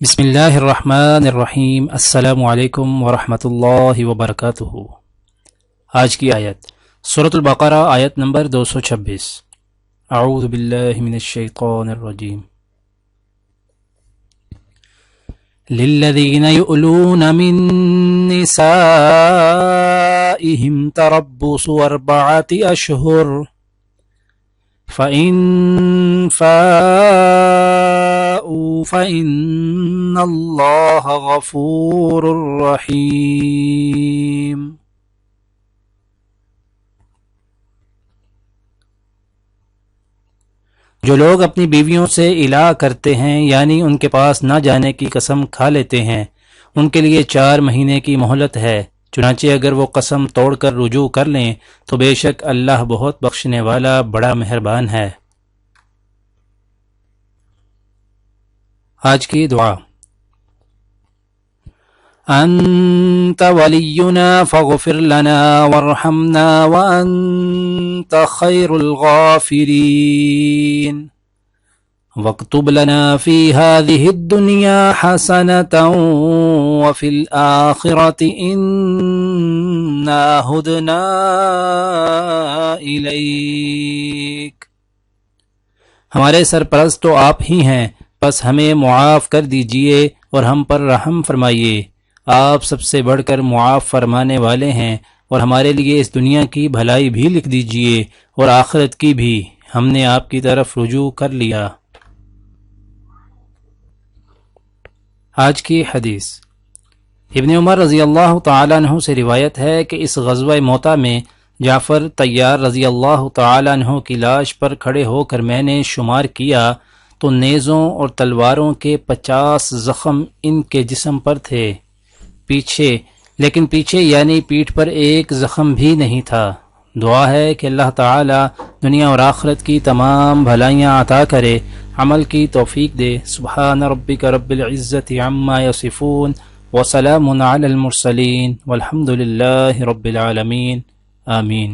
بسم اللہ الرحمن الرحیم۔ السلام علیکم ورحمۃ اللہ وبرکاتہ۔ آج کی آیت سورۃ البقرہ، آیت نمبر 226۔ اعوذ باللہ من الشیطان الرجیم۔ للذین یؤلون من نسائہم تربص 4 اشہر فَإِن فَاءُوا فَإِنَّ اللَّهَ غَفُورٌ رَحِيمٌ۔ جو لوگ اپنی بیویوں سے الہ کرتے ہیں یعنی ان کے پاس نہ جانے کی قسم کھا لیتے ہیں، ان کے لیے 4 مہینے کی مہلت ہے، چنانچہ اگر وہ قسم توڑ کر رجوع کر لیں تو بے شک اللہ بہت بخشنے والا بڑا مہربان ہے۔ آج کی دعا۔ انت ولینا فاغفر لنا وارحمنا وانت خیر الغافرین واکتب لنا فی هذه الدنیا حسنة وفی الآخرة انا ہدنا الیک۔ ہمارے سرپرست تو آپ ہی ہیں، بس ہمیں معاف کر دیجئے اور ہم پر رحم فرمائیے، آپ سب سے بڑھ کر معاف فرمانے والے ہیں، اور ہمارے لیے اس دنیا کی بھلائی بھی لکھ دیجئے اور آخرت کی بھی، ہم نے آپ کی طرف رجوع کر لیا۔ آج کی حدیث۔ ابن عمر رضی اللہ تعالیٰ عنہ سے روایت ہے کہ اس غزوہ موطا میں جعفر طیار رضی اللہ تعالیٰ عنہ کی لاش پر کھڑے ہو کر میں نے شمار کیا تو نیزوں اور تلواروں کے 50 زخم ان کے جسم پر تھے، لیکن پیچھے یعنی پیٹھ پر ایک زخم بھی نہیں تھا۔ دعا ہے کہ اللہ تعالی دنیا اور آخرت کی تمام بھلائیاں عطا کرے، عمل کی توفیق دے۔ سبحان ربک رب العزت عما یصفون وسلام علی المرسلین والحمد للہ رب العالمین، آمین۔